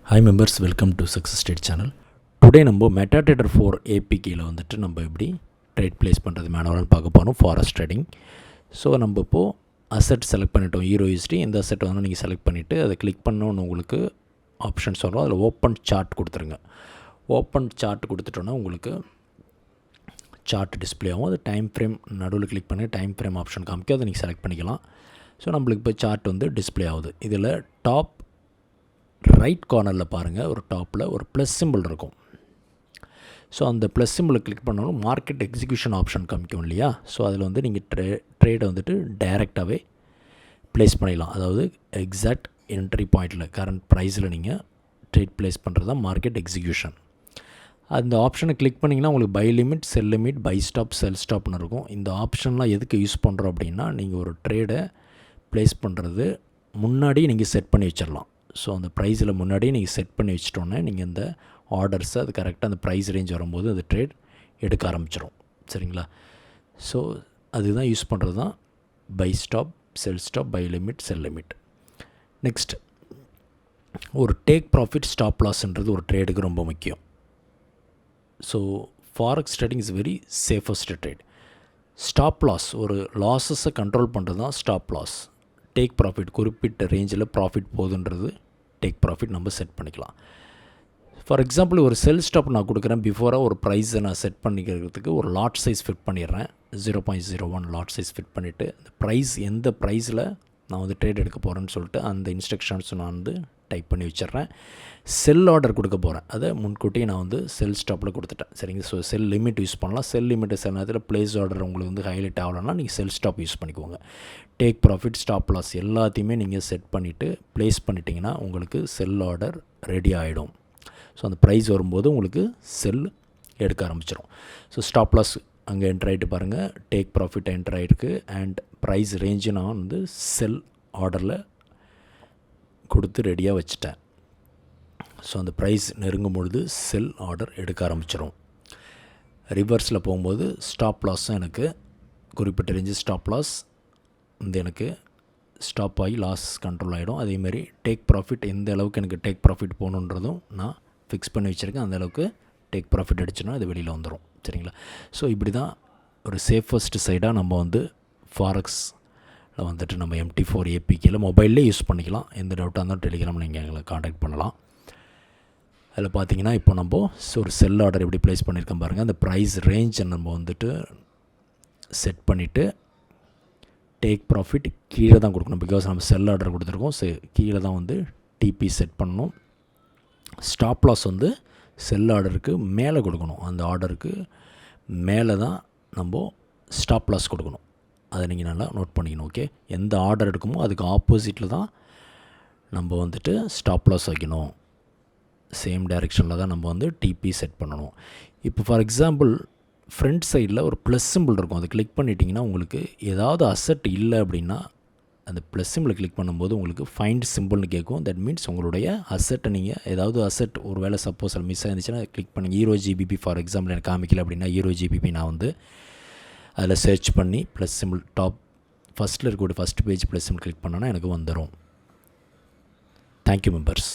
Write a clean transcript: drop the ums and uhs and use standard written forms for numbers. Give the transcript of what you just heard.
Hi members, welcome to success trade channel. Today நம்ம மெட்டாட்ரேடர் 4 ஏபிகேயில் வந்துட்டு நம்ம எப்படி ட்ரேட் ப்ளேஸ் பண்ணுறது மேனுவல்னு பார்க்க போகிறோம். Forest trading. ஸோ நம்ம இப்போது அசெட் செலக்ட் பண்ணிட்டோம். ஈரோயூஎஸ்டி இந்த அசெட் வந்து நீங்கள் செலக்ட் பண்ணிவிட்டு அதை கிளிக் பண்ணோன்னு உங்களுக்கு ஆப்ஷன்ஸ் வரும். அதில் ஓப்பன் சார்ட் கொடுத்துருங்க. ஓப்பன் சார்ட் கொடுத்துட்டோன்னா உங்களுக்கு சார்ட் டிஸ்பிளே ஆகும். அது டைம் ஃப்ரேம் நடுவில் கிளிக் பண்ணி டைம் ஃப்ரேம் ஆப்ஷன் காமிக்கும். அதை நீங்கள் செலக்ட் பண்ணிக்கலாம். ஸோ நம்மளுக்கு இப்போ சார்ட் வந்து டிஸ்பிளே ஆகுது. இதில் டாப் ரைட் கார்னரில் பாருங்கள், ஒரு டாப்பில் ஒரு ப்ளஸ் சிம்பிள் இருக்கும். ஸோ அந்த ப்ளஸ் சிம்பிளை கிளிக் பண்ணாலும் மார்க்கெட் எக்ஸிக்யூஷன் ஆப்ஷன் காமிக்கும் இல்லையா. ஸோ அதில் வந்து நீங்கள் ட்ரேடை வந்துட்டு டைரெக்டாகவே ப்ளேஸ் பண்ணிடலாம். அதாவது எக்ஸாக்ட் என்ட்ரி பாயிண்டில் கரண்ட் ப்ரைஸில் நீங்கள் ட்ரேட் ப்ளேஸ் பண்ணுறது தான் மார்க்கெட் எக்ஸிக்யூஷன். அந்த ஆப்ஷனை கிளிக் பண்ணிங்கன்னா உங்களுக்கு buy limit, sell limit, buy stop, sell ஸ்டாப்னு இருக்கும். இந்த ஆப்ஷன்லாம் எதுக்கு யூஸ் பண்ணுறோம் அப்படின்னா, நீங்கள் ஒரு ட்ரேடை ப்ளேஸ் பண்ணுறது முன்னாடி நீங்கள் செட் பண்ணி வச்சிடலாம். ஸோ அந்த ப்ரைஸில் முன்னாடியே நீங்கள் செட் பண்ணி வச்சிட்டோன்னே நீங்கள் இந்த ஆர்டர்ஸை அது கரெக்டாக அந்த ப்ரைஸ் ரேஞ்ச் வரும்போது அது ட்ரேட் எடுக்க ஆரம்பிச்சிடும். சரிங்களா? ஸோ அதுதான் யூஸ் பண்ணுறது தான் buy stop, sell stop, buy limit, sell limit. Next, ஒரு டேக் ப்ராஃபிட், ஸ்டாப் லாஸ்ன்றது ஒரு ட்ரேடுக்கு ரொம்ப முக்கியம். So forex trading is very safest trade. Stop loss, ஒரு லாஸஸை கண்ட்ரோல் பண்ணுறது தான் ஸ்டாப் லாஸ். டேக் ப்ராஃபிட், குறிப்பிட்ட ரேஞ்சில் ப்ராஃபிட் போகுதுன்றது டேக் ப்ராஃபிட் நம்ம செட் பண்ணிக்கலாம். ஃபார் எக்ஸாம்பிள், ஒரு செல் ஸ்டாப் நான் கொடுக்குறேன். பிஃபோராக ஒரு ப்ரைஸை நான் செட் பண்ணிக்கிறதுக்கு ஒரு லாட் சைஸ் ஃபிட் பண்ணிடுறேன். 0.01 லாட் சைஸ் ஃபிட் பண்ணிவிட்டு அந்த ப்ரைஸ் எந்த ப்ரைஸில் நான் வந்து ட்ரேட் எடுக்க போகிறேன்னு சொல்லிட்டு அந்த இன்ஸ்ட்ரக்ஷன்ஸ் நான் வந்து டைப் பண்ணி வச்சிட்றேன். செல் ஆர்டர் கொடுக்க போகிறேன். அதை முன்கூட்டியே நான் வந்து செல் ஸ்டாப்பில் கொடுத்துட்டேன். சரிங்க. ஸோ செல் லிமிட் யூஸ் பண்ணலாம். செல் லிமிட்டு சில நேரத்தில் ப்ளேஸ் ஆர்டர் உங்களுக்கு வந்து ஹைலைட் ஆகலைன்னா நீங்கள் செல் ஸ்டாப் யூஸ் பண்ணிக்கோங்க. டேக் ப்ராஃபிட், ஸ்டாப் லாஸ் எல்லாத்தையுமே நீங்கள் செட் பண்ணிவிட்டு ப்ளேஸ் பண்ணிட்டீங்கன்னா உங்களுக்கு செல் ஆர்டர் ரெடி ஆகிடும். ஸோ அந்த ப்ரைஸ் வரும்போது உங்களுக்கு செல் எடுக்க ஆரம்பிச்சிடும். ஸோ ஸ்டாப் லாஸ் அங்கே என்ட்ரு ஆகிட்டு பாருங்கள். டேக் ப்ராஃபிட் என்ட்ரு ஆகிருக்கு. அண்ட் ப்ரைஸ் ரேஞ்சு நான் வந்து செல் ஆர்டரில் கொடுத்து ரெடியாக வச்சுட்டேன். ஸோ அந்த ப்ரைஸ் நெருங்கும் பொழுது செல் ஆர்டர் எடுக்க ஆரம்பிச்சிடும். ரிவர்ஸில் போகும்போது ஸ்டாப் லாஸும் எனக்கு குறிப்பிட்ட ரேஞ்சு ஸ்டாப் லாஸ் வந்து எனக்கு ஸ்டாப் ஆகி லாஸ் கண்ட்ரோல் ஆகிடும். அதேமாதிரி டேக் ப்ராஃபிட் எந்த அளவுக்கு எனக்கு டேக் ப்ராஃபிட் போகணுன்றதும் நான் ஃபிக்ஸ் பண்ணி வச்சுருக்கேன். அந்தளவுக்கு டேக் ப்ராஃபிட் அடிச்சுன்னா அது வெளியில் வந்துடும். சரிங்களா? ஸோ இப்படி தான் ஒரு சேஃபஸ்ட் சைடாக நம்ம வந்து ஃபாரெக்ஸில் வந்துட்டு நம்ம MT4 ஏபிகேயில் மொபைல்லே யூஸ் பண்ணிக்கலாம். எந்த டவுட்டாக இருந்தாலும் டெலிகிராமில் நீங்கள் எங்களை காண்டாக்ட் பண்ணலாம். அதில் பார்த்தீங்கன்னா இப்போ நம்ம ஒரு செல் ஆர்டர் எப்படி ப்ளேஸ் பண்ணியிருக்கோம் பாருங்கள். அந்த ப்ரைஸ் ரேஞ்சை நம்ம வந்துட்டு செட் பண்ணிவிட்டு டேக் ப்ராஃபிட் கீழே தான் கொடுக்கணும். பிகாஸ் நம்ம செல் ஆர்டர் கொடுத்துருக்கோம். கீழே தான் வந்து டிபி செட் பண்ணணும். ஸ்டாப் லாஸ் வந்து செல் ஆர்டருக்கு மேலே கொடுக்கணும். அந்த ஆர்டருக்கு மேலே தான் நம்ம ஸ்டாப் லாஸ் கொடுக்கணும். அதை நீங்கள் நல்லா நோட் பண்ணிக்கணும். ஓகே, எந்த ஆர்டர் எடுக்குமோ அதுக்கு ஆப்போசிட்டில் தான் நம்ம வந்துட்டு ஸ்டாப் லாஸ் வைக்கணும். சேம் டைரெக்ஷனில் தான் நம்ம வந்து டிபி செட் பண்ணணும். இப்போ ஃபார் எக்ஸாம்பிள், ஃப்ரண்ட் சைடில் ஒரு ப்ளஸ் சிம்பிள் இருக்கும். அதை கிளிக் பண்ணிட்டீங்கன்னா உங்களுக்கு ஏதாவது அசெட் இல்லை அப்படின்னா அந்த ப்ளஸ் சிம்பிளை கிளிக் பண்ணும்போது உங்களுக்கு ஃபைண்ட் சிம்பிள்னு கேட்கும். தட் மீன்ஸ் உங்களுடைய அசெட்டை நீங்கள் ஏதாவது அசெட் ஒரு வேளை சப்போஸ் அது மிஸ் ஆயிருந்துச்சுன்னா கிளிக் பண்ணுங்கள். EURGBP ஃபார் எக்ஸாம்பிள் எனக்கு காமிக்கல அப்படின்னா EURGBP நான் வந்து அதில் சர்ச் பண்ணி ப்ளஸ் சிம்பிள் டாப் ஃபஸ்ட்டில் இருக்கக்கூடிய first page plus symbol click பண்ணோன்னா எனக்கு வந்துடும். Thank you members.